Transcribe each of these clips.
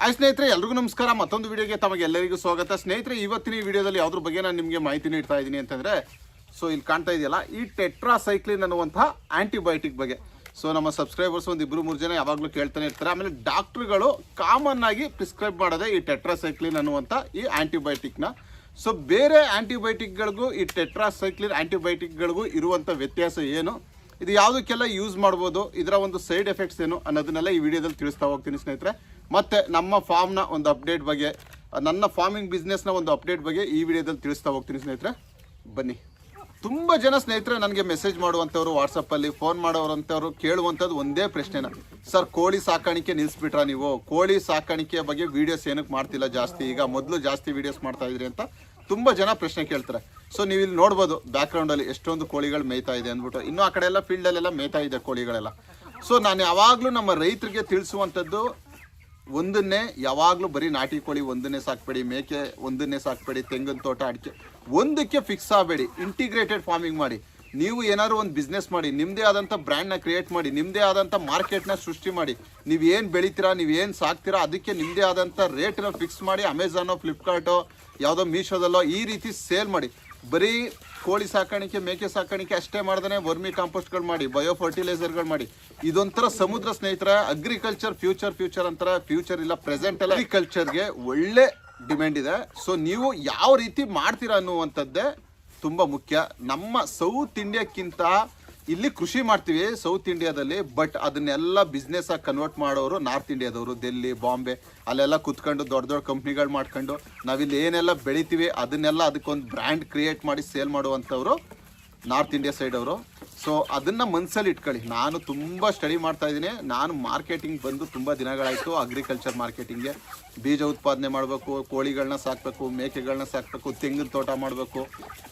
ಸ್ನೇಹಿತರೆ ಎಲ್ರಿಗೂ ನಮಸ್ಕಾರ. ಮತ್ತೊಂದು ವಿಡಿಯೋಗೆ ತಮಗೆಲ್ಲರಿಗೂ ಸ್ವಾಗತ. ಸ್ನೇಹಿತರೆ ಇವತ್ತಿನ ಈ ವಿಡಿಯೋದಲ್ಲಿ ಯಾವುದ್ರ ಬಗ್ಗೆ ನಾನು ನಿಮಗೆ ಮಾಹಿತಿ ನೀಡ್ತಾ ಇದ್ದೀನಿ ಅಂತಂದರೆ, ಸೊ ಇಲ್ಲಿ ಕಾಣ್ತಾ ಇದೆಯಲ್ಲ ಈ ಟೆಟ್ರಾಸೈಕ್ಲಿನ್ ಅನ್ನುವಂತಹ ಆಂಟಿಬಯೋಟಿಕ್ ಬಗ್ಗೆ. ಸೊ ನಮ್ಮ ಸಬ್ಸ್ಕ್ರೈಬರ್ಸ್ ಒಂದು 2-3 ಜನ ಯಾವಾಗಲೂ ಕೇಳ್ತಾನೆ ಇರ್ತಾರೆ. ಆಮೇಲೆ ಡಾಕ್ಟ್ರುಗಳು ಕಾಮನ್ ಆಗಿ ಪ್ರಿಸ್ಕ್ರೈಬ್ ಮಾಡೋದೇ ಈ ಟೆಟ್ರಾಸೈಕ್ಲಿನ್ ಅನ್ನುವಂಥ ಈ ಆಂಟಿಬಯೋಟಿಕ್ನ. ಸೊ ಬೇರೆ ಆಂಟಿಬಯೋಟಿಕ್ಗಳಿಗೂ ಈ ಟೆಟ್ರಾಸೈಕ್ಲಿನ್ ಆಂಟಿಬಯೋಟಿಕ್ಗಳಿಗೂ ಇರುವಂಥ ವ್ಯತ್ಯಾಸ ಏನು, ಇದು ಯಾವುದಕ್ಕೆಲ್ಲ ಯೂಸ್ ಮಾಡ್ಬೋದು, ಇದರ ಒಂದು ಸೈಡ್ ಎಫೆಕ್ಟ್ಸ್ ಏನು ಅನ್ನೋದನ್ನೆಲ್ಲ ಈ ವಿಡಿಯೋದಲ್ಲಿ ತಿಳಿಸ್ತಾ ಹೋಗ್ತೀನಿ ಸ್ನೇಹಿತರೆ. ಮತ್ತು ನಮ್ಮ ಫಾರ್ಮ್ನ ಒಂದು ಅಪ್ಡೇಟ್ ಬಗ್ಗೆ, ನನ್ನ ಫಾರ್ಮಿಂಗ್ ಬಿಸ್ನೆಸ್ನ ಒಂದು ಅಪ್ಡೇಟ್ ಬಗ್ಗೆ ಈ ವಿಡಿಯೋದಲ್ಲಿ ತಿಳಿಸ್ತಾ ಹೋಗ್ತೀನಿ ಸ್ನೇಹಿತರೆ. ಬನ್ನಿ. ತುಂಬ ಜನ ಸ್ನೇಹಿತರೆ ನನಗೆ ಮೆಸೇಜ್ ಮಾಡುವಂಥವ್ರು, ವಾಟ್ಸಪ್ಪಲ್ಲಿ ಫೋನ್ ಮಾಡೋರಂಥವ್ರು ಕೇಳುವಂಥದ್ದು ಒಂದೇ ಪ್ರಶ್ನೆನ, ಸರ್ ಕೋಳಿ ಸಾಕಾಣಿಕೆ ನಿಲ್ಲಿಸ್ಬಿಟ್ರಾ ನೀವು, ಕೋಳಿ ಸಾಕಾಣಿಕೆಯ ಬಗ್ಗೆ ವೀಡಿಯೋಸ್ ಏನಕ್ಕೆ ಮಾಡ್ತಿಲ್ಲ ಜಾಸ್ತಿ, ಈಗ ಮೊದಲು ಜಾಸ್ತಿ ವೀಡಿಯೋಸ್ ಮಾಡ್ತಾ ಇದ್ರಿ ಅಂತ ತುಂಬ ಜನ ಪ್ರಶ್ನೆ ಕೇಳ್ತಾರೆ. ಸೊ ನೀವು ಇಲ್ಲಿ ನೋಡ್ಬೋದು ಬ್ಯಾಕ್ಗ್ರೌಂಡಲ್ಲಿ ಎಷ್ಟೊಂದು ಕೋಳಿಗಳು ಮೇಯ್ತಾ ಇದೆ ಅಂದ್ಬಿಟ್ಟು. ಇನ್ನೂ ಆ ಕಡೆ ಎಲ್ಲ ಫೀಲ್ಡಲ್ಲೆಲ್ಲ ಮೇಯ್ತಾ ಇದೆ ಕೋಳಿಗಳೆಲ್ಲ. ಸೊ ನಾನು ಯಾವಾಗಲೂ ನಮ್ಮ ರೈತರಿಗೆ ತಿಳಿಸುವಂಥದ್ದು ಒಂದನ್ನೇ, ಯಾವಾಗಲೂ ಬರೀ ನಾಟಿ ಕೋಳಿ ಒಂದನ್ನೇ ಸಾಕಬೇಡಿ, ಮೇಕೆ ಒಂದನ್ನೇ ಸಾಕಬೇಡಿ, ತೆಂಗಿನ ತೋಟ, ಅಡಿಕೆ ಒಂದಕ್ಕೆ ಫಿಕ್ಸ್ ಆಗಬೇಡಿ, ಇಂಟಿಗ್ರೇಟೆಡ್ ಫಾರ್ಮಿಂಗ್ ಮಾಡಿ. ನೀವು ಏನಾದ್ರು ಒಂದು ಬಿಸ್ನೆಸ್ ಮಾಡಿ, ನಿಮ್ಮದೇ ಆದಂಥ ಬ್ರ್ಯಾಂಡ್ನ ಕ್ರಿಯೇಟ್ ಮಾಡಿ, ನಿಮ್ಮದೇ ಆದಂಥ ಮಾರ್ಕೆಟ್ನ ಸೃಷ್ಟಿ ಮಾಡಿ, ನೀವು ಏನು ಬೆಳಿತೀರಾ, ನೀವು ಏನು ಸಾಕ್ತೀರಾ ಅದಕ್ಕೆ ನಿಮ್ಮದೇ ಆದಂಥ ರೇಟನ್ನ ಫಿಕ್ಸ್ ಮಾಡಿ, ಅಮೆಝಾನೋ, ಫ್ಲಿಪ್ಕಾರ್ಟೋ, ಯಾವುದೋ ಮೀಶೋದಲ್ಲೋ ಈ ರೀತಿ ಸೇಲ್ ಮಾಡಿ. ಬರೀ ಕೋಳಿ ಸಾಕಾಣಿಕೆ, ಮೇಕೆ ಸಾಕಾಣಿಕೆ ಅಷ್ಟೇ ಮಾಡ್ದೇ ವರ್ಮಿ ಕಾಂಪೋಸ್ಟ್ಗಳು ಮಾಡಿ, ಬಯೋ ಫರ್ಟಿಲೈಸರ್ಗಳು ಮಾಡಿ. ಇದೊಂಥರ ಸಮುದ್ರ ಸ್ನೇಹಿತರೆ. ಅಗ್ರಿಕಲ್ಚರ್ ಫ್ಯೂಚರ್ ಅಂತಾರೆ. ಫ್ಯೂಚರ್ ಇಲ್ಲ, ಪ್ರೆಸೆಂಟ್ ಅಲ್ಲ. ಅಗ್ರಿಕಲ್ಚರ್ಗೆ ಒಳ್ಳೆ ಡಿಮ್ಯಾಂಡ್ ಇದೆ. ಸೊ ನೀವು ಯಾವ ರೀತಿ ಮಾಡ್ತೀರಾ ಅನ್ನುವಂಥದ್ದೇ ತುಂಬ ಮುಖ್ಯ. ನಮ್ಮ ಸೌತ್ ಇಂಡಿಯಾಕ್ಕಿಂತ ಇಲ್ಲಿ ಕೃಷಿ ಮಾಡ್ತೀವಿ ಸೌತ್ ಇಂಡಿಯಾದಲ್ಲಿ, ಬಟ್ ಅದನ್ನೆಲ್ಲ ಬಿಸ್ನೆಸ್ ಆಗಿ ಕನ್ವರ್ಟ್ ಮಾಡೋರು ನಾರ್ತ್ ಇಂಡಿಯಾದವರು, ಡೆಲ್ಲಿ, ಬಾಂಬೆ ಅಲ್ಲೆಲ್ಲ ಕುತ್ಕೊಂಡು ದೊಡ್ಡ ದೊಡ್ಡ ಕಂಪ್ನಿಗಳು ಮಾಡ್ಕೊಂಡು ನಾವಿಲ್ಲಿ ಏನೆಲ್ಲ ಬೆಳಿತೀವಿ ಅದನ್ನೆಲ್ಲ ಅದಕ್ಕೊಂದು ಬ್ರ್ಯಾಂಡ್ ಕ್ರಿಯೇಟ್ ಮಾಡಿ ಸೇಲ್ ಮಾಡುವಂಥವ್ರು ನಾರ್ತ್ ಇಂಡಿಯಾ ಸೈಡ್ ಅವರು. ಸೊ ಅದನ್ನು ಮನಸ್ಸಲ್ಲಿ ಇಟ್ಕೊಳ್ಳಿ. ನಾನು ತುಂಬ ಸ್ಟಡಿ ಮಾಡ್ತಾ ಇದ್ದೀನಿ. ನಾನು ಮಾರ್ಕೆಟಿಂಗ್ ಬಂದು ತುಂಬ ದಿನಗಳಾಯಿತು. ಅಗ್ರಿಕಲ್ಚರ್ ಮಾರ್ಕೆಟಿಂಗ್ಗೆ ಬೀಜ ಉತ್ಪಾದನೆ ಮಾಡಬೇಕು, ಕೋಳಿಗಳನ್ನ ಸಾಕಬೇಕು, ಮೇಕೆಗಳನ್ನ ಸಾಕಬೇಕು, ತೆಂಗಿನ ತೋಟ ಮಾಡಬೇಕು,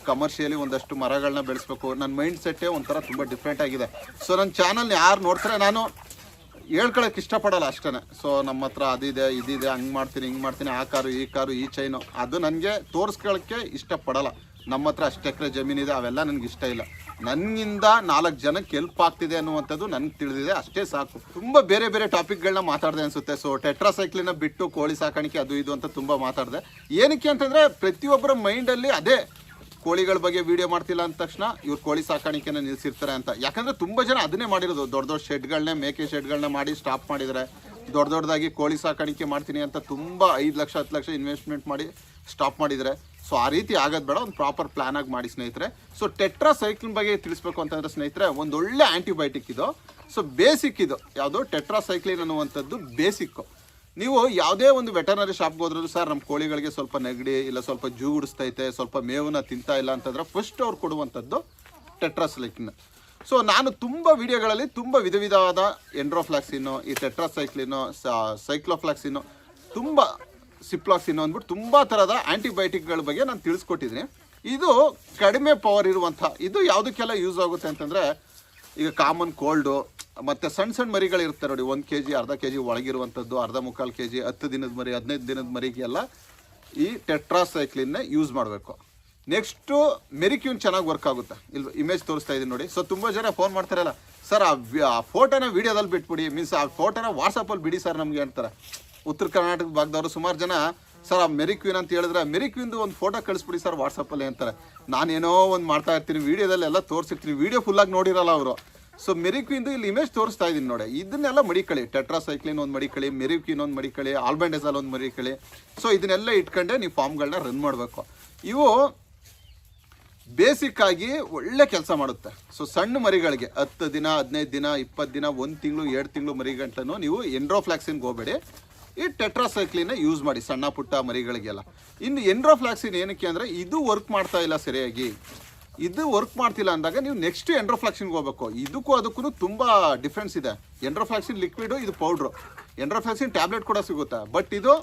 ಕಮರ್ಷಿಯಲಿ ಒಂದಷ್ಟು ಮರಗಳನ್ನ ಬೆಳೆಸಬೇಕು. ನನ್ನ ಮೈಂಡ್ ಸೆಟ್ಟೇ ಒಂಥರ ತುಂಬ ಡಿಫ್ರೆಂಟ್ ಆಗಿದೆ. ಸೊ ನನ್ನ ಚಾನಲ್ನ ಯಾರು ನೋಡ್ತಾರೆ ನಾನು ಹೇಳ್ಕೊಳಕ್ಕೆ ಇಷ್ಟಪಡಲ್ಲ ಅಷ್ಟೇ. ಸೊ ನಮ್ಮ ಹತ್ರ ಅದಿದೆ ಇದಿದೆ, ಹಂಗೆ ಮಾಡ್ತೀನಿ ಹಿಂಗೆ ಮಾಡ್ತೀನಿ, ಆ ಕಾರು ಈ ಕಾರು ಈ ಚೈನು, ಅದು ನನಗೆ ತೋರಿಸ್ಕೊಳ್ಳೋಕ್ಕೆ ಇಷ್ಟಪಡಲ್ಲ. ನಮ್ಮ ಹತ್ರ ಅಷ್ಟು ಎಕರೆ ಜಮೀನಿದೆ, ಅವೆಲ್ಲ ನನಗೆ ಇಷ್ಟ ಇಲ್ಲ. ನನ್ನಿಂದ 4 ಜನಕ್ಕೆ ಹೆಲ್ಪ್ ಆಗ್ತಿದೆ ಅನ್ನುವಂಥದ್ದು ನನಗೆ ತಿಳಿದಿದೆ, ಅಷ್ಟೇ ಸಾಕು. ತುಂಬ ಬೇರೆ ಬೇರೆ ಟಾಪಿಕ್ಗಳನ್ನ ಮಾತಾಡಿದೆ ಅನಿಸುತ್ತೆ. ಸೊ ಟೆಟ್ರಾಸೈಕ್ಲಿನ ಬಿಟ್ಟು ಕೋಳಿ ಸಾಕಾಣಿಕೆ ಅದು ಇದು ಅಂತ ತುಂಬ ಮಾತಾಡಿದೆ. ಏನಕ್ಕೆ ಅಂತಂದರೆ ಪ್ರತಿಯೊಬ್ಬರ ಮೈಂಡಲ್ಲಿ ಅದೇ, ಕೋಳಿಗಳ ಬಗ್ಗೆ ವೀಡಿಯೋ ಮಾಡ್ತಿಲ್ಲ ಅಂದ ತಕ್ಷಣ ಇವ್ರು ಕೋಳಿ ಸಾಕಾಣಿಕೆನ ನಿಲ್ಲಿಸಿರ್ತಾರೆ ಅಂತ. ಯಾಕಂದರೆ ತುಂಬ ಜನ ಅದನ್ನೇ ಮಾಡಿರೋದು. ದೊಡ್ಡ ದೊಡ್ಡ ಶೆಡ್ಗಳನ್ನೇ, ಮೇಕೆ ಶೆಡ್ಗಳನ್ನ ಮಾಡಿ ಸ್ಟಾಪ್ ಮಾಡಿದರೆ, ದೊಡ್ಡದಾಗಿ ಕೋಳಿ ಸಾಕಾಣಿಕೆ ಮಾಡ್ತೀನಿ ಅಂತ ತುಂಬ 5 ಲಕ್ಷ 10 ಲಕ್ಷ ಇನ್ವೆಸ್ಟ್ಮೆಂಟ್ ಮಾಡಿ ಸ್ಟಾಪ್ ಮಾಡಿದರೆ. ಸೊ ಆ ರೀತಿ ಆಗೋದು ಬೇಡ, ಒಂದು ಪ್ರಾಪರ್ ಪ್ಲಾನ್ ಆಗಿ ಮಾಡಿ ಸ್ನೇಹಿತರೆ. ಸೊ ಟೆಟ್ರಾಸೈಕ್ಲಿನ್ ಬಗ್ಗೆ ತಿಳಿಸ್ಬೇಕು ಅಂತಂದರೆ ಸ್ನೇಹಿತರೆ, ಒಂದೊಳ್ಳೆ ಆಂಟಿಬಯೋಟಿಕ್ ಇದು. ಸೊ ಬೇಸಿಕ್ ಇದು ಯಾವುದು ಟೆಟ್ರಾಸೈಕ್ಲಿನ್ ಅನ್ನುವಂಥದ್ದು ಬೇಸಿಕ್ಕು. ನೀವು ಯಾವುದೇ ಒಂದು ವೆಟರ್ನರಿ ಶಾಪ್ಗೆ ಹೋದ್ರೂ, ಸರ್ ನಮ್ಮ ಕೋಳಿಗಳಿಗೆ ಸ್ವಲ್ಪ ನೆಗಡಿ ಇಲ್ಲ, ಸ್ವಲ್ಪ ಜೂಗುಡಿಸ್ತೈತೆ, ಸ್ವಲ್ಪ ಮೇವನ್ನ ತಿಂತಾ ಇಲ್ಲ ಅಂತಂದ್ರೆ ಫಸ್ಟ್ ಅವ್ರು ಕೊಡುವಂಥದ್ದು ಟೆಟ್ರಾಸೈಕ್ಲಿನ್. ಸೊ ನಾನು ತುಂಬ ವಿಡಿಯೋಗಳಲ್ಲಿ ತುಂಬ ವಿಧವಾದ ಎಂಡ್ರೋಫ್ಲಾಕ್ಸಿನ್ನು, ಈ ಟೆಟ್ರಾಸೈಕ್ಲಿನ್ನು, ಸೈಕ್ಲೋಫ್ಲಾಕ್ಸಿನ್ನು, ತುಂಬ ಸಿಪ್ಲಾಕ್ಸಿನ್ನು ಅಂದ್ಬಿಟ್ಟು ತುಂಬ ಥರದ ಆಂಟಿಬಯೋಟಿಕ್ಗಳ ಬಗ್ಗೆ ನಾನು ತಿಳಿಸ್ಕೊಟ್ಟಿದ್ದೀನಿ. ಇದು ಕಡಿಮೆ ಪವರ್ ಇರುವಂಥ, ಇದು ಯಾವುದಕ್ಕೆಲ್ಲ ಯೂಸ್ ಆಗುತ್ತೆ ಅಂತಂದರೆ, ಈಗ ಕಾಮನ್ ಕೋಲ್ಡು ಮತ್ತು ಸಣ್ಣ ಮರಿಗಳಿರ್ತಾರೆ ನೋಡಿ, 1 kg ಅರ್ಧ kg ಒಳಗಿರುವಂಥದ್ದು, ಅರ್ಧ ಮುಕ್ಕಾಲು kg 10 ದಿನದ ಮರಿ, 15 ದಿನದ ಮರಿಗೆಲ್ಲ ಈ ಟೆಟ್ರಾಸೈಕ್ಲಿನ್ನೇ ಯೂಸ್ ಮಾಡಬೇಕು. ನೆಕ್ಸ್ಟು ಮೆರಿಕ್ಯೂನ್ ಚೆನ್ನಾಗಿ ವರ್ಕ್ ಆಗುತ್ತೆ. ಇಲ್ಲಿ ಇಮೇಜ್ ತೋರಿಸ್ತಾ ಇದ್ದೀನಿ ನೋಡಿ. ಸೊ ತುಂಬ ಜನ ಫೋನ್ ಮಾಡ್ತಾರಲ್ಲ, ಸರ್ ಆ ಫೋಟೋನ ವೀಡಿಯೋದಲ್ಲಿ ಬಿಟ್ಬಿಡಿ, ಮೀನ್ಸ್ ಆ ಫೋಟೋನ ವಾಟ್ಸಪ್ಪಲ್ಲಿ ಬಿಡಿ ಸರ್ ನಮಗೆ ಅಂತಾರೆ. ಉತ್ತರ ಕರ್ನಾಟಕದ ಭಾಗದವರು ಸುಮಾರು ಜನ, ಸರ್ ಆ ಮೆರಿಕ್ವಿನ್ ಅಂತ ಹೇಳಿದ್ರೆ ಮೆರಿಕ್ವಿನ್ದು ಒಂದು ಫೋಟೋ ಕಳಿಸ್ಬಿಡಿ ಸರ್ ವಾಟ್ಸಪ್ಪಲ್ಲಿ ಅಂತಾರೆ. ನಾನೇನೋ ಒಂದು ಮಾಡ್ತಾ ಇರ್ತೀನಿ, ವೀಡಿಯೋದಲ್ಲೆಲ್ಲ ತೋರಿಸಿರ್ತೀನಿ, ವೀಡಿಯೋ ಫುಲ್ಲಾಗಿ ನೋಡಿರಲ್ಲ ಅವರು. ಸೊ ಮೆರಿಕ್ವಿನ್ದು ಇಲ್ಲಿ ಇಮೇಜ್ ತೋರಿಸ್ತಾ ಇದ್ದೀನಿ ನೋಡಿ. ಇದನ್ನೆಲ್ಲ ಮಡಿಕಳಿ, ಟೆಟ್ರಾಸೈಕ್ಲಿನ್ ಒಂದು ಮಡಿಕಳಿ, ಮೆರಿಕ್ವಿನ್ ಒಂದು ಮಡಿಕಳಿ, ಆಲ್ಬೆಂಡಜಾಲ್ ಒಂದು ಮಡಿಕಳಿ. ಸೊ ಇದನ್ನೆಲ್ಲ ಇಟ್ಕೊಂಡೆ ನೀವು ಫಾರ್ಮ್ಗಳನ್ನ ರನ್ ಮಾಡಬೇಕು. ಇವು ಬೇಸಿಕ್ ಆಗಿ ಒಳ್ಳೆ ಕೆಲಸ ಮಾಡುತ್ತೆ. ಸೊ ಸಣ್ಣ ಮರಿಗಳಿಗೆ 10 ದಿನ 15 ದಿನ 20 ದಿನ 1 ತಿಂಗಳು 2 ತಿಂಗಳು ಮರಿ ಗಂಟನು ನೀವು ಎಂಡ್ರೋಫ್ಲಾಕ್ಸಿನ್ಗೆ ಹೋಗಬೇಡಿ, ಈ ಟೆಟ್ರಾಸೈಕ್ಲಿನ ಯೂಸ್ ಮಾಡಿ ಸಣ್ಣ ಪುಟ್ಟ ಮರಿಗಳಿಗೆಲ್ಲ. ಇನ್ನು ಎಂಡ್ರೋಫ್ಲಾಕ್ಸಿನ್ ಏನಕ್ಕೆ ಅಂದರೆ, ಇದು ವರ್ಕ್ ಮಾಡ್ತಾ ಇಲ್ಲ ಸರಿಯಾಗಿ, ಇದು ವರ್ಕ್ ಮಾಡ್ತಿಲ್ಲ ಅಂದಾಗ ನೀವು ನೆಕ್ಸ್ಟ್ ಎಂಡ್ರೋಫ್ಲಾಕ್ಸಿನ್ಗೆ ಹೋಗಬೇಕು. ಇದಕ್ಕೂ ಅದಕ್ಕೂ ತುಂಬ ಡಿಫ್ರೆನ್ಸ್ ಇದೆ. ಎಂಡ್ರೋಫ್ಲಾಕ್ಸಿನ್ ಲಿಕ್ವಿಡು, ಇದು ಪೌಡ್ರು. ಎಂಡ್ರೋಫ್ಲಾಕ್ಸಿನ್ ಟ್ಯಾಬ್ಲೆಟ್ ಕೂಡ ಸಿಗುತ್ತೆ, ಬಟ್ ಇದು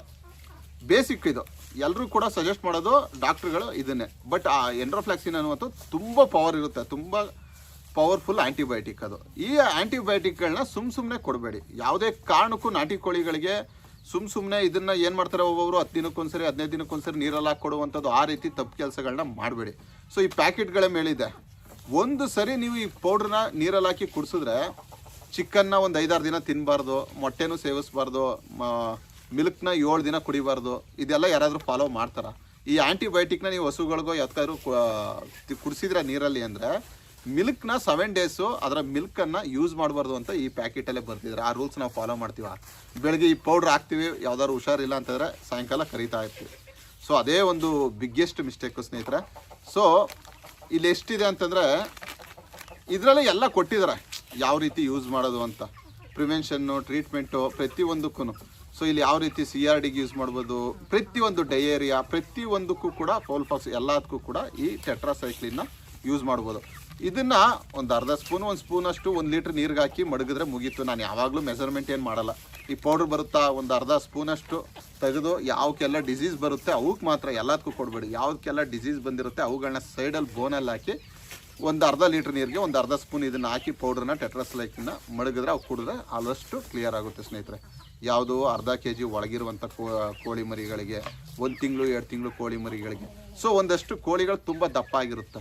ಬೇಸಿಕ್. ಇದು ಎಲ್ಲರೂ ಕೂಡ ಸಜೆಸ್ಟ್ ಮಾಡೋದು ಡಾಕ್ಟ್ರುಗಳು ಇದನ್ನೇ. ಬಟ್ ಆ ಎಂಡ್ರೋಫ್ಲಾಕ್ಸಿನ್ ಅನ್ನುವಂಥದ್ದು ತುಂಬ ಪವರ್ ಇರುತ್ತೆ, ತುಂಬ ಪವರ್ಫುಲ್ ಆಂಟಿಬಯೋಟಿಕ್ ಅದು. ಈ ಆಂಟಿಬಯೋಟಿಕ್ಗಳನ್ನ ಸುಮ್ಮನೆ ಕೊಡಬೇಡಿ ಯಾವುದೇ ಕಾರಣಕ್ಕೂ. ನಾಟಿ ಕೋಳಿಗಳಿಗೆ ಸುಮ್ಮನೆ ಇದನ್ನು ಏನು ಮಾಡ್ತಾರೆ, ಒಬ್ಬೊಬ್ಬರು 10 ದಿನಕ್ಕೊಂದ್ಸರಿ 15 ದಿನಕ್ಕೊಂದ್ಸರಿ ನೀರಲ್ಲಿ ಹಾಕಿ ಕೊಡುವಂಥದ್ದು, ಆ ರೀತಿ ತಪ್ಪು ಕೆಲಸಗಳನ್ನ ಮಾಡಬೇಡಿ. ಸೊ ಈ ಪ್ಯಾಕೆಟ್ಗಳ ಮೇಲಿದೆ, ಒಂದು ಸರಿ ನೀವು ಈ ಪೌಡ್ರನ್ನ ನೀರಲ್ಲಿ ಹಾಕಿ ಕುಡಿಸಿದ್ರೆ ಚಿಕನ್ನ ಒಂದು 5-6 ದಿನ ತಿನ್ನಬಾರ್ದು, ಮೊಟ್ಟೆನೂ ಸೇವಿಸಬಾರ್ದು, ಮಿಲ್ಕ್ನ 7 ದಿನ ಕುಡಿಬಾರ್ದು, ಇದೆಲ್ಲ ಯಾರಾದರೂ ಫಾಲೋ ಮಾಡ್ತಾರಾ? ಈ ಆ್ಯಂಟಿಬಯೋಟಿಕ್ನ ನೀವು ಹಸುಗಳಿಗೋ ಯಾವ್ದಾದ್ರು ಕುಡಿಸಿದ್ರೆ ನೀರಲ್ಲಿ ಅಂದರೆ ಮಿಲ್ಕ್ನ 7 ಡೇಸು ಅದರ ಮಿಲ್ಕನ್ನು ಯೂಸ್ ಮಾಡಬಾರ್ದು ಅಂತ ಈ ಪ್ಯಾಕೆಟಲ್ಲೇ ಬರ್ತಿದ್ದಾರೆ. ಆ ರೂಲ್ಸ್ ನಾವು ಫಾಲೋ ಮಾಡ್ತೀವ. ಬೆಳಗ್ಗೆ ಈ ಪೌಡ್ರ್ ಹಾಕ್ತೀವಿ, ಯಾವ್ದಾದ್ರು ಹುಷಾರಿಲ್ಲ ಅಂತಂದರೆ ಸಾಯಂಕಾಲ ಕರಿತಾ ಇರ್ತೀವಿ. ಸೊ ಅದೇ ಒಂದು ಬಿಗ್ಗೆಸ್ಟ್ ಮಿಸ್ಟೇಕು ಸ್ನೇಹಿತರೆ. ಸೊ ಇಲ್ಲಿ ಎಷ್ಟಿದೆ ಅಂತಂದರೆ ಇದರಲ್ಲೇ ಎಲ್ಲ ಕೊಟ್ಟಿದ್ದಾರೆ ಯಾವ ರೀತಿ ಯೂಸ್ ಮಾಡೋದು ಅಂತ, ಪ್ರಿವೆನ್ಷನ್ನು, ಟ್ರೀಟ್ಮೆಂಟು, ಪ್ರತಿಯೊಂದಕ್ಕೂ. ಸೊ ಇಲ್ಲಿ ಯಾವ ರೀತಿ CRDಗೆ ಯೂಸ್ ಮಾಡ್ಬೋದು, ಪ್ರತಿಯೊಂದು ಡಯೇರಿಯಾ, ಪ್ರತಿಯೊಂದಕ್ಕೂ ಕೂಡ ಫೌಲ್ ಪಾಕ್ಸ್ ಎಲ್ಲದಕ್ಕೂ ಕೂಡ ಈ ಟೆಟ್ರಾಸೈಕ್ಲಿನ್ನ ಯೂಸ್ ಮಾಡ್ಬೋದು. ಇದನ್ನು ಒಂದು ಅರ್ಧ ಸ್ಪೂನ್, 1 ಸ್ಪೂನಷ್ಟು 1 ಲೀಟ್ರ್ ನೀರಿಗೆ ಹಾಕಿ ಮಡಗಿದ್ರೆ ಮುಗೀತು. ನಾನು ಯಾವಾಗಲೂ ಮೆಜರ್ಮೆಂಟ್ ಏನು ಮಾಡಲ್ಲ. ಈ ಪೌಡ್ರ್ ಬರುತ್ತಾ ಒಂದು ಅರ್ಧ ಸ್ಪೂನಷ್ಟು ತೆಗೆದು ಯಾವಕ್ಕೆಲ್ಲ ಡಿಸೀಸ್ ಬರುತ್ತೆ ಅವಕ್ಕೆ ಮಾತ್ರ, ಎಲ್ಲದಕ್ಕೂ ಕೊಡಬೇಡಿ. ಯಾವ್ದಕ್ಕೆಲ್ಲ ಡಿಸೀಸ್ ಬಂದಿರುತ್ತೆ ಅವುಗಳನ್ನ ಸೈಡಲ್ಲಿ ಬೋನಲ್ಲಿ ಹಾಕಿ ಒಂದು ಅರ್ಧ ಲೀಟ್ರ್ ನೀರಿಗೆ ಒಂದು ಅರ್ಧ ಸ್ಪೂನ್ ಇದನ್ನು ಹಾಕಿ ಪೌಡ್ರನ್ನ ಟೆಟ್ರಾಸೈಕ್ಲಿನ್ನ ಮಡಗಿದ್ರೆ ಅವು ಕುಡಿದ್ರೆ ಆದಷ್ಟು ಕ್ಲಿಯರ್ ಆಗುತ್ತೆ ಸ್ನೇಹಿತರೆ. ಯಾವುದು ಅರ್ಧ kg ಒಳಗಿರುವಂಥ ಕೋಳಿ ಮರಿಗಳಿಗೆ, 1 ತಿಂಗಳು 2 ತಿಂಗಳು ಕೋಳಿ ಮರಿಗಳಿಗೆ. ಸೊ ಒಂದಷ್ಟು ಕೋಳಿಗಳು ತುಂಬ ದಪ್ಪ ಆಗಿರುತ್ತೆ,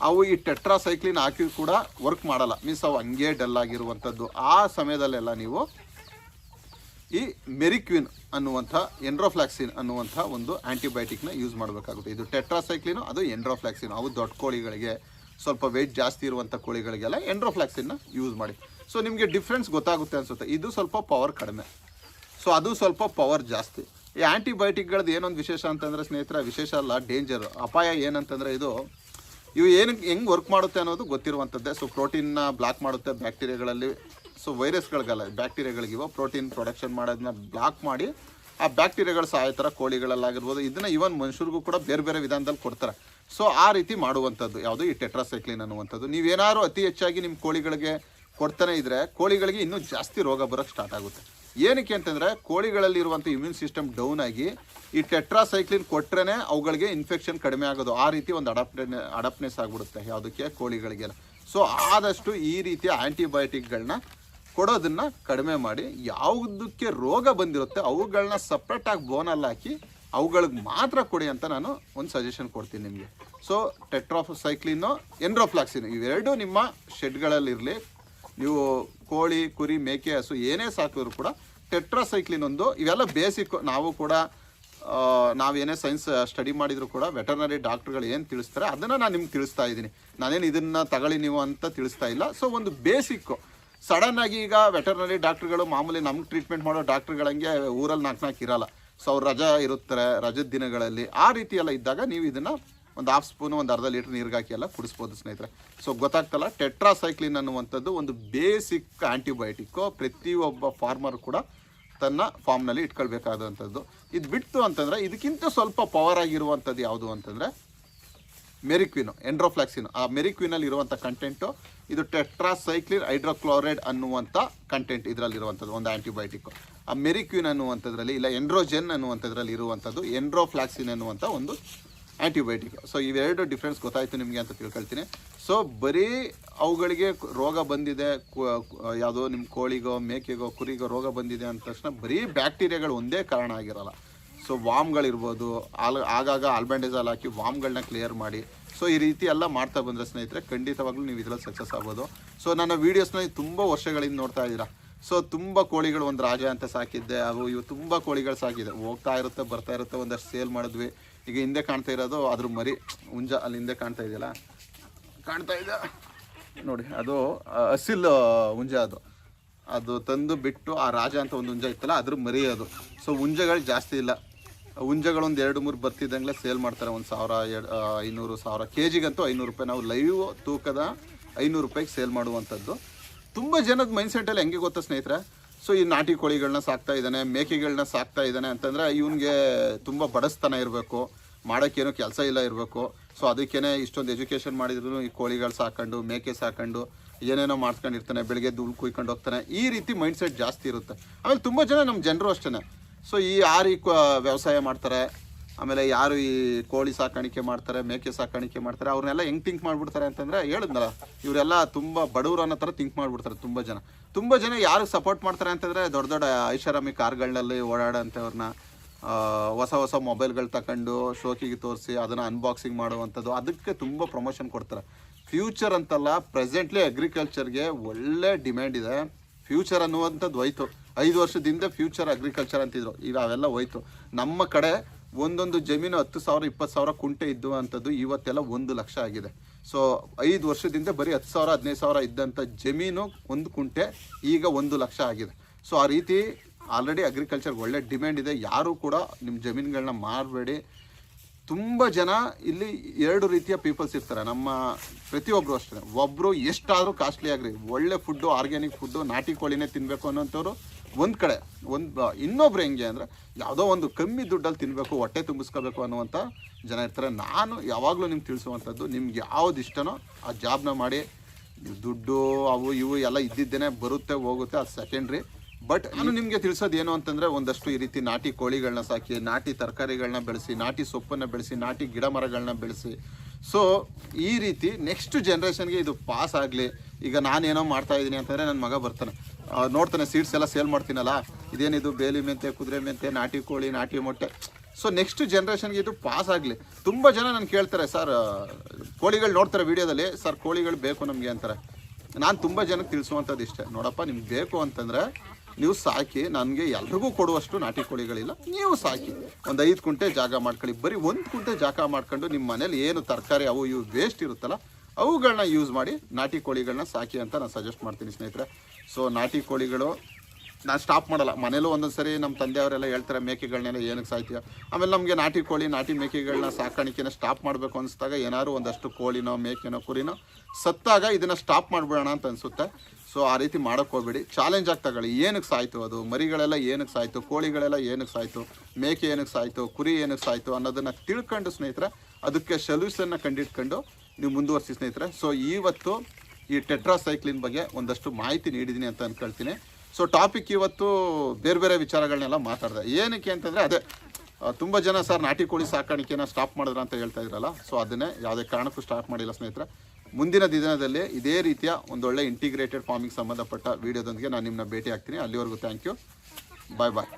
ಅವು ಈ ಟೆಟ್ರಾಸೈಕ್ಲಿನ್ ಹಾಕಿ ಕೂಡ ವರ್ಕ್ ಮಾಡಲ್ಲ, ಮೀನ್ಸ್ ಅವು ಹಂಗೆ ಡಲ್ ಆಗಿರುವಂಥದ್ದು. ಆ ಸಮಯದಲ್ಲೆಲ್ಲ ನೀವು ಈ ಮೆರಿಕ್ವಿನ್ ಅನ್ನುವಂಥ ಎಂಡ್ರೋಫ್ಲಾಕ್ಸಿನ್ ಅನ್ನುವಂಥ ಒಂದು ಆ್ಯಂಟಿಬಯೋಟಿಕ್ನ ಯೂಸ್ ಮಾಡಬೇಕಾಗುತ್ತೆ. ಇದು ಟೆಟ್ರಾಸೈಕ್ಲಿನು, ಅದು ಎಂಡ್ರೋಫ್ಲಾಕ್ಸಿನ್. ಅವು ದೊಡ್ಡ ಕೋಳಿಗಳಿಗೆ, ಸ್ವಲ್ಪ ವೆಯ್ಟ್ ಜಾಸ್ತಿ ಇರುವಂಥ ಕೋಳಿಗಳಿಗೆಲ್ಲ ಎಂಡ್ರೋಫ್ಲಾಕ್ಸಿನ್ನ ಯೂಸ್ ಮಾಡಿ. ಸೊ ನಿಮಗೆ ಡಿಫ್ರೆನ್ಸ್ ಗೊತ್ತಾಗುತ್ತೆ ಅನಿಸುತ್ತೆ. ಇದು ಸ್ವಲ್ಪ ಪವರ್ ಕಡಿಮೆ, ಸೊ ಅದು ಸ್ವಲ್ಪ ಪವರ್ ಜಾಸ್ತಿ. ಈ ಆ್ಯಂಟಿಬಯೋಟಿಕ್ಗಳದ್ದು ಏನೊಂದು ವಿಶೇಷ ಅಂತಂದರೆ ಸ್ನೇಹಿತರೆ, ವಿಶೇಷ ಅಲ್ಲ, ಡೇಂಜರ್, ಅಪಾಯ ಏನಂತಂದರೆ ಇವು ಏನಕ್ಕೆ ಹೆಂಗೆ ವರ್ಕ್ ಮಾಡುತ್ತೆ ಅನ್ನೋದು ಗೊತ್ತಿರುವಂಥದ್ದೇ. ಸೊ ಪ್ರೋಟೀನ್ನ ಬ್ಲಾಕ್ ಮಾಡುತ್ತೆ ಬ್ಯಾಕ್ಟೀರಿಯಾಗಳಲ್ಲಿ. ಸೊ ವೈರಸ್ಗಳಿಗಲ್ಲ, ಬ್ಯಾಕ್ಟೀರಿಯಾಗಳಿಗಿವ ಪ್ರೋಟೀನ್ ಪ್ರೊಡಕ್ಷನ್ ಮಾಡೋದನ್ನ ಬ್ಲಾಕ್ ಮಾಡಿ ಆ ಬ್ಯಾಕ್ಟೀರಿಯಾಗಳು ಸಹಾಯ ಥರ ಕೋಳಿಗಳಲ್ಲಾಗಿರ್ಬೋದು, ಇದನ್ನು ಈವನ್ ಮನುಷ್ಯರಿಗೂ ಕೂಡ ಬೇರೆ ಬೇರೆ ವಿಧಾನದಲ್ಲಿ ಕೊಡ್ತಾರೆ. ಸೊ ಆ ರೀತಿ ಮಾಡುವಂಥದ್ದು ಯಾವುದು ಈ ಟೆಟ್ರಾಸೈಕ್ಲಿನ್ ಅನ್ನುವಂಥದ್ದು. ನೀವೇನಾದ್ರು ಅತಿ ಹೆಚ್ಚಾಗಿ ನಿಮ್ಮ ಕೋಳಿಗಳಿಗೆ ಕೊಡ್ತಾನೆ ಇದ್ದರೆ ಕೋಳಿಗಳಿಗೆ ಇನ್ನೂ ಜಾಸ್ತಿ ರೋಗ ಬರೋಕ್ಕೆ ಸ್ಟಾರ್ಟ್ ಆಗುತ್ತೆ. ಏನಕ್ಕೆ ಅಂತಂದರೆ ಕೋಳಿಗಳಲ್ಲಿರುವಂಥ ಇಮ್ಯೂನ್ ಸಿಸ್ಟಮ್ ಡೌನ್ ಆಗಿ ಈ ಟೆಟ್ರಾಸೈಕ್ಲಿನ್ ಕೊಟ್ಟರೆ ಅವುಗಳಿಗೆ ಇನ್ಫೆಕ್ಷನ್ ಕಡಿಮೆ ಆಗೋದು. ಆ ರೀತಿ ಒಂದು ಅಡಪ್ನೆಸ್ ಆಗಿಬಿಡುತ್ತೆ ಯಾವುದಕ್ಕೆ, ಕೋಳಿಗಳಿಗೆಲ್ಲ. ಸೊ ಆದಷ್ಟು ಈ ರೀತಿಯ ಆ್ಯಂಟಿಬಯೋಟಿಕ್ಗಳನ್ನ ಕೊಡೋದನ್ನು ಕಡಿಮೆ ಮಾಡಿ, ಯಾವುದಕ್ಕೆ ರೋಗ ಬಂದಿರುತ್ತೆ ಅವುಗಳನ್ನ ಸಪ್ರೇಟಾಗಿ ಬೋನಲ್ಲಿ ಹಾಕಿ ಅವುಗಳಿಗೆ ಮಾತ್ರ ಕೊಡಿ ಅಂತ ನಾನು ಒಂದು ಸಜೆಷನ್ ಕೊಡ್ತೀನಿ ನಿಮಗೆ. ಸೊ ಟೆಟ್ರಾಸೈಕ್ಲಿನ್ನು, ಎಂಡ್ರೋಫ್ಲಾಕ್ಸಿನ್ ಇವೆರಡು ನಿಮ್ಮ ಶೆಡ್ಗಳಲ್ಲಿರಲಿ. ನೀವು ಕೋಳಿ, ಕುರಿ, ಮೇಕೆ, ಹಸು ಏನೇ ಸಾಕಿದ್ರು ಕೂಡ ಟೆಟ್ರಾಸೈಕ್ಲಿನ್ ಒಂದು, ಇವೆಲ್ಲ ಬೇಸಿಕ್. ನಾವು ಕೂಡ ನಾವೇನೇ ಸೈನ್ಸ್ ಸ್ಟಡಿ ಮಾಡಿದ್ರು ಕೂಡ ವೆಟರ್ನರಿ ಡಾಕ್ಟ್ರುಗಳು ಏನು ತಿಳಿಸ್ತಾರೆ ಅದನ್ನು ನಾನು ನಿಮ್ಗೆ ತಿಳಿಸ್ತಾ ಇದ್ದೀನಿ. ನಾನೇನು ಇದನ್ನು ತಗೊಳ್ಳಿ ನೀವು ಅಂತ ತಿಳಿಸ್ತಾ ಇಲ್ಲ. ಸೊ ಒಂದು ಬೇಸಿಕ್ಕು. ಸಡನ್ನಾಗಿ ಈಗ ವೆಟರ್ನರಿ ಡಾಕ್ಟ್ರುಗಳು ಮಾಮೂಲಿ ನಮ್ಗೆ ಟ್ರೀಟ್ಮೆಂಟ್ ಮಾಡೋ ಡಾಕ್ಟ್ರುಗಳಂಗೆ ಊರಲ್ಲಿ 4 ಇರಲ್ಲ. ಸೊ ಅವ್ರು ರಜಾ ಇರುತ್ತಾರೆ, ರಜದ ದಿನಗಳಲ್ಲಿ. ಆ ರೀತಿ ಎಲ್ಲ ಇದ್ದಾಗ ನೀವು ಇದನ್ನು ಒಂದು 1/2 ಸ್ಪೂನು, ಒಂದು ಅರ್ಧ ಲೀಟ್ರ್ ನೀರಿಗೆ ಹಾಕಿ ಎಲ್ಲ ಕುಡಿಸ್ಬೋದು ಸ್ನೇಹಿತರೆ. ಸೊ ಗೊತ್ತಾಗ್ತಲ್ಲ, ಟೆಟ್ರಾಸೈಕ್ಲಿನ್ ಅನ್ನುವಂಥದ್ದು ಒಂದು ಬೇಸಿಕ್ ಆ್ಯಂಟಿಬಯೋಟಿಕ್ಕು. ಪ್ರತಿಯೊಬ್ಬ ಫಾರ್ಮರ್ ಕೂಡ ತನ್ನ ಫಾರ್ಮ್ನಲ್ಲಿ ಇಟ್ಕೊಳ್ಬೇಕಾದಂಥದ್ದು. ಇದು ಬಿಟ್ಟು ಅಂತಂದರೆ ಇದಕ್ಕಿಂತ ಸ್ವಲ್ಪ ಪವರ್ ಆಗಿರುವಂಥದ್ದು ಯಾವುದು ಅಂತಂದರೆ ಮೆರಿಕ್ವಿನು, ಎಂಡ್ರೋಫ್ಲಾಕ್ಸಿನ್. ಆ ಮೆರಿಕ್ವಿನಲ್ಲಿ ಇರುವಂಥ ಕಂಟೆಂಟು ಇದು ಟೆಟ್ರಾಸೈಕ್ಲಿನ್ ಹೈಡ್ರೋಕ್ಲೋರೈಡ್ ಅನ್ನುವಂಥ ಕಂಟೆಂಟ್ ಇದರಲ್ಲಿರುವಂಥದ್ದು ಒಂದು ಆ್ಯಂಟಿಬಯೋಟಿಕ್ಕು. ಆ ಮೆರಿಕ್ವಿನ್ ಅನ್ನುವಂಥದ್ರಲ್ಲಿ, ಇಲ್ಲ ಎಂಡ್ರೋಜೆನ್ ಅನ್ನುವಂಥದ್ರಲ್ಲಿ ಇರುವಂಥದ್ದು ಎಂಡ್ರೋಫ್ಲಾಕ್ಸಿನ್ ಅನ್ನುವಂಥ ಒಂದು ಆ್ಯಂಟಿಬಯೋಟಿಕ್. ಸೊ ಇವೆರಡು ಡಿಫ್ರೆನ್ಸ್ ಗೊತ್ತಾಯಿತು ನಿಮಗೆ ಅಂತ ತಿಳ್ಕೊಳ್ತೀನಿ. ಸೊ ಬರೀ ಅವುಗಳಿಗೆ ರೋಗ ಬಂದಿದೆ, ಯಾವುದೋ ನಿಮ್ಮ ಕೋಳಿಗೋ, ಮೇಕೆಗೋ, ಕುರಿಗೋ ರೋಗ ಬಂದಿದೆ ಅಂದ ತಕ್ಷಣ ಬರೀ ಬ್ಯಾಕ್ಟೀರಿಯಾಗಳು ಒಂದೇ ಕಾರಣ ಆಗಿರಲ್ಲ. ಸೊ ವಾಮ್ಗಳಿರ್ಬೋದು, ಆಗಾಗ ಆಲ್ಬೆಂಡಜಾಲ್ ಹಾಕಿ ವಾಮ್ಗಳನ್ನ ಕ್ಲಿಯರ್ ಮಾಡಿ. ಸೊ ಈ ರೀತಿ ಎಲ್ಲ ಮಾಡ್ತಾ ಬಂದರೆ ಸ್ನೇಹಿತರೆ ಖಂಡಿತವಾಗ್ಲೂ ನೀವು ಇದರಲ್ಲಿ ಸಕ್ಸಸ್ ಆಗ್ಬೋದು. ಸೊ ನನ್ನ ವೀಡಿಯೋಸ್ನ ತುಂಬ ವರ್ಷಗಳಿಂದ ನೋಡ್ತಾ ಇದ್ದೀರಾ. ಸೊ ತುಂಬ ಕೋಳಿಗಳು, ಒಂದು ರಾಜ ಅಂತ ಸಾಕಿದ್ದೆ, ಅವು ಇವು ತುಂಬ ಕೋಳಿಗಳು ಸಾಕಿದೆ, ಹೋಗ್ತಾ ಇರುತ್ತೆ ಬರ್ತಾ ಇರುತ್ತೆ. ಒಂದಷ್ಟು ಸೇಲ್ ಮಾಡಿದ್ವಿ. ಈಗ ಹಿಂದೆ ಕಾಣ್ತಾ ಇರೋದು ಅದ್ರ ಮರಿ ಹುಂಜ, ಅಲ್ಲಿ ಹಿಂದೆ ಕಾಣ್ತಾ ಇದೆಯಲ್ಲ, ಕಾಣ್ತಾ ಇದೆ ನೋಡಿ, ಅದು ಅಸಿಲ್ ಹುಂಜ. ಅದು ತಂದು ಬಿಟ್ಟು ಆ ರಾಜ ಅಂತ ಒಂದು ಹುಂಜ ಇತ್ತಲ್ಲ ಅದ್ರ ಮರಿ ಅದು. ಸೊ ಹುಂಜಗಳು ಜಾಸ್ತಿ ಇಲ್ಲ, ಹುಂಜಗಳು ಒಂದು 2-3 ಬರ್ತಿದ್ದಂಗೆ ಸೇಲ್ ಮಾಡ್ತಾರೆ. 1000, 500, 1000 kgಗಂತೂ 500 ರೂಪಾಯಿ. ನಾವು ಲೈವ್ ತೂಕದ 500 ರೂಪಾಯಿಗೆ ಸೇಲ್ ಮಾಡುವಂಥದ್ದು. ತುಂಬ ಜನದ ಮೈಂಡ್ಸೆಟ್ಟಲ್ಲಿ ಹೆಂಗೆ ಗೊತ್ತಾ ಸ್ನೇಹಿತರೆ, ಸೊ ಈ ನಾಟಿ ಕೋಳಿಗಳನ್ನ ಸಾಕ್ತಾ ಇದ್ದಾನೆ, ಮೇಕೆಗಳನ್ನ ಸಾಕ್ತಾ ಇದ್ದಾನೆ ಅಂತಂದರೆ ಇವನಿಗೆ ತುಂಬ ಬಡಸ್ತನ ಇರಬೇಕು, ಮಾಡೋಕ್ಕೇನೋ ಕೆಲಸ ಇಲ್ಲ ಇರಬೇಕು. ಸೊ ಅದಕ್ಕೇ ಇಷ್ಟೊಂದು ಎಜುಕೇಷನ್ ಮಾಡಿದ್ರು ಈ ಕೋಳಿಗಳು ಸಾಕೊಂಡು, ಮೇಕೆ ಸಾಕೊಂಡು ಏನೇನೋ ಮಾಡ್ಕೊಂಡಿರ್ತಾನೆ, ಬೆಳಗ್ಗೆ ಧೂಳು ಕುಯ್ಕೊಂಡು ಹೋಗ್ತಾನೆ. ಈ ರೀತಿ ಮೈಂಡ್ಸೆಟ್ ಜಾಸ್ತಿ ಇರುತ್ತೆ. ಆಮೇಲೆ ತುಂಬ ಜನ ನಮ್ಮ ಜನರು ಅಷ್ಟೇ. ಸೊ ಈ ಯಾರು ಈ ವ್ಯವಸಾಯ ಮಾಡ್ತಾರೆ, ಆಮೇಲೆ ಯಾರು ಈ ಕೋಳಿ ಸಾಕಾಣಿಕೆ ಮಾಡ್ತಾರೆ, ಮೇಕೆ ಸಾಕಾಣಿಕೆ ಮಾಡ್ತಾರೆ, ಅವ್ರನ್ನೆಲ್ಲ ಹೆಂಗೆ ಥಿಂಕ್ ಮಾಡಿಬಿಡ್ತಾರೆ ಅಂತಂದರೆ, ಹೇಳಿದ್ನಲ್ಲ, ಇವರೆಲ್ಲ ತುಂಬ ಬಡವರು ಅನ್ನೋ ಥರ ಥಿಂಕ್ ಮಾಡಿಬಿಡ್ತಾರೆ ತುಂಬ ಜನ. ಯಾರಿಗೆ ಸಪೋರ್ಟ್ ಮಾಡ್ತಾರೆ ಅಂತಂದರೆ ದೊಡ್ಡ ದೊಡ್ಡ ಐಷಾರಾಮಿ ಕಾರ್ಗಳಲ್ಲಿ ಓಡಾಡೋಂಥವ್ರನ್ನ, ಹೊಸ ಮೊಬೈಲ್ಗಳು ತಗೊಂಡು ಶೋಕಿಗೆ ತೋರಿಸಿ ಅದನ್ನು ಅನ್ಬಾಕ್ಸಿಂಗ್ ಮಾಡುವಂಥದ್ದು, ಅದಕ್ಕೆ ತುಂಬ ಪ್ರಮೋಷನ್ ಕೊಡ್ತಾರೆ. ಫ್ಯೂಚರ್ ಅಂತಲ್ಲ, ಪ್ರೆಸೆಂಟ್ಲಿ ಅಗ್ರಿಕಲ್ಚರ್ಗೆ ಒಳ್ಳೆ ಡಿಮ್ಯಾಂಡ್ ಇದೆ. ಫ್ಯೂಚರ್ ಅನ್ನುವಂಥದ್ದು ಹೋಯ್ತು. 5 ವರ್ಷದಿಂದ ಫ್ಯೂಚರ್ ಅಗ್ರಿಕಲ್ಚರ್ ಅಂತಿದ್ರು, ಈಗ ಅವೆಲ್ಲ ಹೋಯ್ತು. ನಮ್ಮ ಕಡೆ ಒಂದೊಂದು ಜಮೀನು 10,000 20,000 ಕುಂಟೆ ಇದ್ದುವಂಥದ್ದು ಇವತ್ತೆಲ್ಲ 1 ಲಕ್ಷ ಆಗಿದೆ. ಸೊ 5 ವರ್ಷದಿಂದ ಬರೀ 10,000 15,000 ಇದ್ದಂಥ ಜಮೀನು ಒಂದು ಕುಂಟೆ ಈಗ 1 ಲಕ್ಷ ಆಗಿದೆ. ಸೊ ಆ ರೀತಿ ಆಲ್ರೆಡಿ ಅಗ್ರಿಕಲ್ಚರ್ಗೆ ಒಳ್ಳೆ ಡಿಮ್ಯಾಂಡ್ ಇದೆ. ಯಾರೂ ಕೂಡ ನಿಮ್ಮ ಜಮೀನುಗಳನ್ನ ಮಾರಬೇಡಿ. ತುಂಬ ಜನ ಇಲ್ಲಿ 2 ರೀತಿಯ ಪೀಪಲ್ಸ್ ಇರ್ತಾರೆ. ನಮ್ಮ ಪ್ರತಿಯೊಬ್ಬರು ಅಷ್ಟೇ, ಒಬ್ಬರು ಎಷ್ಟಾದರೂ ಕಾಸ್ಟ್ಲಿ ಆಗ್ರಿ ಒಳ್ಳೆ ಫುಡ್ಡು, ಆರ್ಗ್ಯಾನಿಕ್ ಫುಡ್ಡು, ನಾಟಿ ಕೋಳಿನೇ ತಿನ್ನಬೇಕು ಅನ್ನೋಂಥವ್ರು ಒಂದು ಕಡೆ. ಇನ್ನೊಬ್ರು ಹೆಂಗೆ ಅಂದರೆ ಯಾವುದೋ ಒಂದು ಕಮ್ಮಿ ದುಡ್ಡಲ್ಲಿ ತಿನ್ನಬೇಕು, ಹೊಟ್ಟೆ ತುಂಬಿಸ್ಕೋಬೇಕು ಅನ್ನುವಂಥ ಜನ ಇರ್ತಾರೆ. ನಾನು ಯಾವಾಗಲೂ ನಿಮ್ಗೆ ತಿಳಿಸುವಂಥದ್ದು, ನಿಮ್ಗೆ ಯಾವ್ದು ಇಷ್ಟನೋ ಆ ಜಾಬ್ನ ಮಾಡಿ. ದುಡ್ಡು ಅವು ಇವು ಎಲ್ಲ ಇದ್ದಿದ್ದೇನೆ ಬರುತ್ತೆ ಹೋಗುತ್ತೆ, ಅದು ಸೆಕೆಂಡ್ರಿ. ಬಟ್ ನಾನು ನಿಮಗೆ ತಿಳಿಸೋದು ಏನು ಅಂತಂದರೆ, ಒಂದಷ್ಟು ಈ ರೀತಿ ನಾಟಿ ಕೋಳಿಗಳನ್ನ ಸಾಕಿ, ನಾಟಿ ತರಕಾರಿಗಳನ್ನ ಬೆಳೆಸಿ, ನಾಟಿ ಸೊಪ್ಪನ್ನು ಬೆಳೆಸಿ, ನಾಟಿ ಗಿಡ ಮರಗಳನ್ನ ಬೆಳೆಸಿ. ಸೊ ಈ ರೀತಿ ನೆಕ್ಸ್ಟ್ ಜನ್ರೇಷನ್ಗೆ ಇದು ಪಾಸ್ ಆಗಲಿ. ಈಗ ನಾನೇನೋ ಮಾಡ್ತಾಯಿದ್ದೀನಿ ಅಂತಂದರೆ ನನ್ನ ಮಗ ಬರ್ತಾನೆ, ನೋಡ್ತಾನೆ ಸೀಡ್ಸ್ ಎಲ್ಲ ಸೇಲ್ ಮಾಡ್ತೀನಲ್ಲ, ಇದೇನಿದು ಬೇಲಿ ಮೆಂತೆ, ಕುದುರೆ ಮೆಂತೆ, ನಾಟಿ ಕೋಳಿ, ನಾಟಿ ಮೊಟ್ಟೆ. ಸೊ ನೆಕ್ಸ್ಟ್ ಜನ್ರೇಷನ್ಗೆ ಇದು ಪಾಸ್ ಆಗಲಿ. ತುಂಬ ಜನ ನಾನು ಕೇಳ್ತಾರೆ, ಸರ್ ಕೋಳಿಗಳು ನೋಡ್ತಾರೆ ವೀಡಿಯೋದಲ್ಲಿ, ಸರ್ ಕೋಳಿಗಳು ಬೇಕು ನಮಗೆ ಅಂತಾರೆ. ನಾನು ತುಂಬ ಜನಕ್ಕೆ ತಿಳಿಸುವಂಥದ್ದು ಇಷ್ಟೇ, ನೋಡಪ್ಪ ನಿಮ್ಗೆ ಬೇಕು ಅಂತಂದರೆ ನೀವು ಸಾಕಿ, ನನಗೆ ಎಲ್ರಿಗೂ ಕೊಡುವಷ್ಟು ನಾಟಿ ಕೋಳಿಗಳಿಲ್ಲ, ನೀವು ಸಾಕಿ ಒಂದು 5 ಕುಂಟೆ ಜಾಗ ಮಾಡ್ಕೊಳ್ಳಿ. ಬರೀ 1 ಕುಂಟೆ ಜಾಗ ಮಾಡ್ಕೊಂಡು ನಿಮ್ಮ ಮನೇಲಿ ಏನು ತರಕಾರಿ ಅವು ಇವು ವೇಸ್ಟ್ ಇರುತ್ತಲ್ಲ ಅವುಗಳನ್ನ ಯೂಸ್ ಮಾಡಿ ನಾಟಿ ಕೋಳಿಗಳನ್ನ ಸಾಕಿ ಅಂತ ನಾನು ಸಜೆಸ್ಟ್ ಮಾಡ್ತೀನಿ ಸ್ನೇಹಿತರೆ. ಸೊ ನಾಟಿ ಕೋಳಿಗಳು ನಾನು ಸ್ಟಾಪ್ ಮಾಡಲ್ಲ. ಮನೇಲೂ ಒಂದೊಂದು ಸರಿ ನಮ್ಮ ತಂದೆಯವರೆಲ್ಲ ಹೇಳ್ತಾರೆ, ಮೇಕೆಗಳನ್ನೆಲ್ಲ ಏನಕ್ಕೆ ಸಾಯ್ತೀಯ. ಆಮೇಲೆ ನಮಗೆ ನಾಟಿ ಕೋಳಿ, ನಾಟಿ ಮೇಕೆಗಳನ್ನ ಸಾಕಾಣಿಕೆನ ಸ್ಟಾಪ್ ಮಾಡಬೇಕು ಅನಿಸಿದಾಗ, ಏನಾದ್ರು ಒಂದಷ್ಟು ಕೋಳಿನೋ ಮೇಕೆನೋ ಕುರಿನೋ ಸತ್ತಾಗ ಇದನ್ನು ಸ್ಟಾಪ್ ಮಾಡಿಬಿಡೋಣ ಅಂತ ಅನಿಸುತ್ತೆ. ಸೊ ಆ ರೀತಿ ಮಾಡೋಕ್ಕೆ ಹೋಗ್ಬೇಡಿ, ಚಾಲೆಂಜ್ ಆಗಿ ತಗೊಳ್ಳಿ. ಏನಕ್ಕೆ ಸಾಯ್ತು ಅದು, ಮರಿಗಳೆಲ್ಲ ಏನಕ್ಕೆ ಸಾಯ್ತು, ಕೋಳಿಗಳೆಲ್ಲ ಏನಕ್ಕೆ ಸಾಯ್ತು, ಮೇಕೆ ಏನಕ್ಕೆ ಸಾಯ್ತು, ಕುರಿ ಏನಕ್ಕೆ ಸಾಯ್ತು ಅನ್ನೋದನ್ನು ತಿಳ್ಕೊಂಡು ಸ್ನೇಹಿತರೆ ಅದಕ್ಕೆ ಸೊಲ್ಯೂಷನ್ನ ಕಂಡಿಡ್ಕೊಂಡು ನೀವು ಮುಂದುವರಿಸಿ ಸ್ನೇಹಿತರೆ. ಸೊ ಇವತ್ತು ಈ ಟೆಟ್ರಾಸೈಕ್ಲಿನ್ ಬಗ್ಗೆ ಒಂದಷ್ಟು ಮಾಹಿತಿ ನೀಡಿದ್ದೀನಿ ಅಂತ ಅಂದ್ಕೊಳ್ತೀನಿ. ಸೊ ಟಾಪಿಕ್ ಇವತ್ತು ಬೇರೆ ಬೇರೆ ವಿಚಾರಗಳನ್ನೆಲ್ಲ ಮಾತಾಡಿದೆ. ಏನಕ್ಕೆ ಅಂತಂದರೆ ಅದೇ ತುಂಬ ಜನ ಸರ್ ನಾಟಿ ಕೋಳಿ ಸಾಕಾಣಿಕೆನ ಸ್ಟಾಪ್ ಮಾಡಿದ್ರ ಅಂತ ಹೇಳ್ತಾ ಇದ್ರಲ್ಲ, ಸೊ ಅದನ್ನೇ ಯಾವುದೇ ಕಾರಣಕ್ಕೂ ಸ್ಟಾಪ್ ಮಾಡಿಲ್ಲ ಸ್ನೇಹಿತರೆ. ಮುಂದಿನ ದಿನದಲ್ಲಿ ಇದೇ ರೀತಿಯ ಒಂದೊಳ್ಳೆ ಇಂಟಿಗ್ರೇಟೆಡ್ ಫಾರ್ಮಿಂಗ್ ಸಂಬಂಧಪಟ್ಟ ವೀಡಿಯೋದೊಂದಿಗೆ ನಾನು ನಿಮ್ಮನ್ನ ಭೇಟಿ ಆಗ್ತೀನಿ. ಅಲ್ಲಿವರೆಗೂ ಥ್ಯಾಂಕ್ ಯು, ಬಾಯ್ ಬಾಯ್.